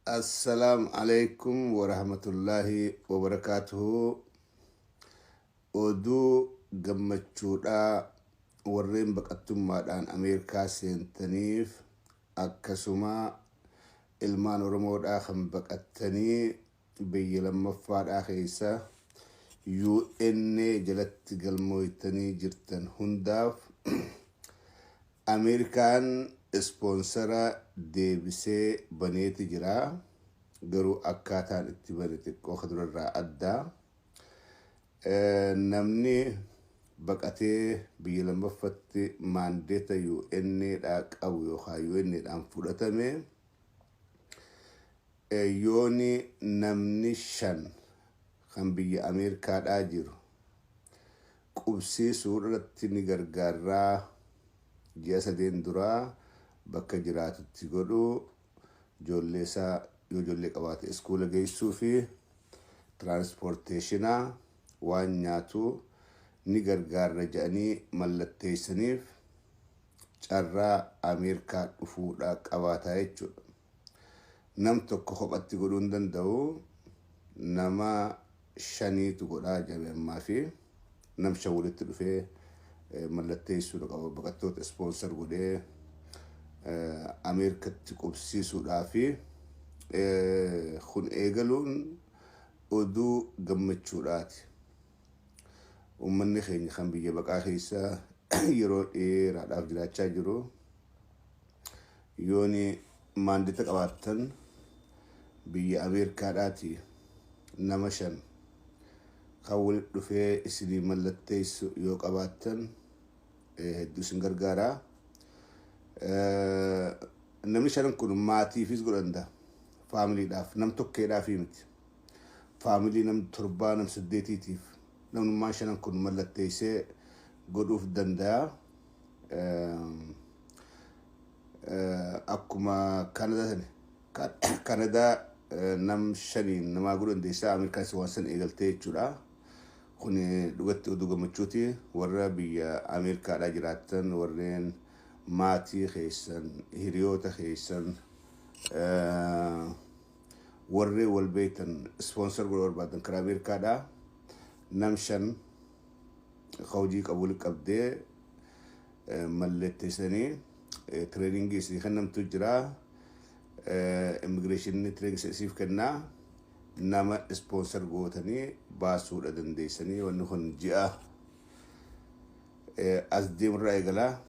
السلام عليكم ورحمة الله وبركاته. ودو جمتشودا ورين بقتم مادان أمريكا سنتنيف أكسما ilmaan oromoodhaa kan baqattanii biyya lammaffaadhaa keessa UN jalatti galmooytanii jirtan hundaaf Ameerikaan ispoonsara deebisee baneeti jira. Garuu akkaataan itti bane xiqqoo durarraa addaa. Namni baqatee biyya lammaffatti maandeeta UN'dhaa qabu yookaan UN'dhaan fudhatame yooni namni 5 kan biyya Ameerikaadhaa jiru qubsiisuu irratti ni gargaaraa ji'a 3 duraa bakka jiraatutti godhu ijoollee isaa yoo ijoollee qabaate iskuula geessuu fi tiraanspoorteeshinaa waan nyaatu ni gargaarra jedhanii mallatteessaniif carraa Ameerikaa dhufuudhaa qabaataa jechuudha. Nam tokko kophatti godhuu hin danda'u nama 5tu godhaa jedhame ammaa fi nam 5 walitti dhufee mallatteessuu qaba baqattoota ispoonsar godhee Ameerikatti qubsiisuudhaa fi kun eegaluun oduu gammachuudhaati. Uummanni keenya kan biyya baqaa keessa yeroo dheeraadhaaf jiraachaa jiru yooni maandeeta qabaattan biyya Ameerikaadhaati nama 5 kan walitti dhufee isinii mallatteessu yoo qabaattan hedduu isin gargaaraa. Namni 5 kun maatiifis godhanda faamiliidhaaf nam tokkeedhaaf miti. Faamilii nam 7 nam 8tiif namummaan 5 kun mallatteessee godhuuf danda'a. Akkuma Kanadaa nam 5 namaa godhu dandeessaa Ameerikaan waan san eegaltee jechuudha. Kun dhugatti oduu gammachuuti. Warra biyya Ameerikaadhaa jiraattan warreen maatii keessan hiriyoota keessan warreen wal beektan ispoonsar godhuu barbaadan karaa Ameerikaadhaa nam 5 hojii qabuun qabdee mallatteessanii training isii kennamtu jira. Immigration training siif kennaa nama sponsor gootanii baasuudha dandeessanii wanni kun ji'a as deemurraa eegalaa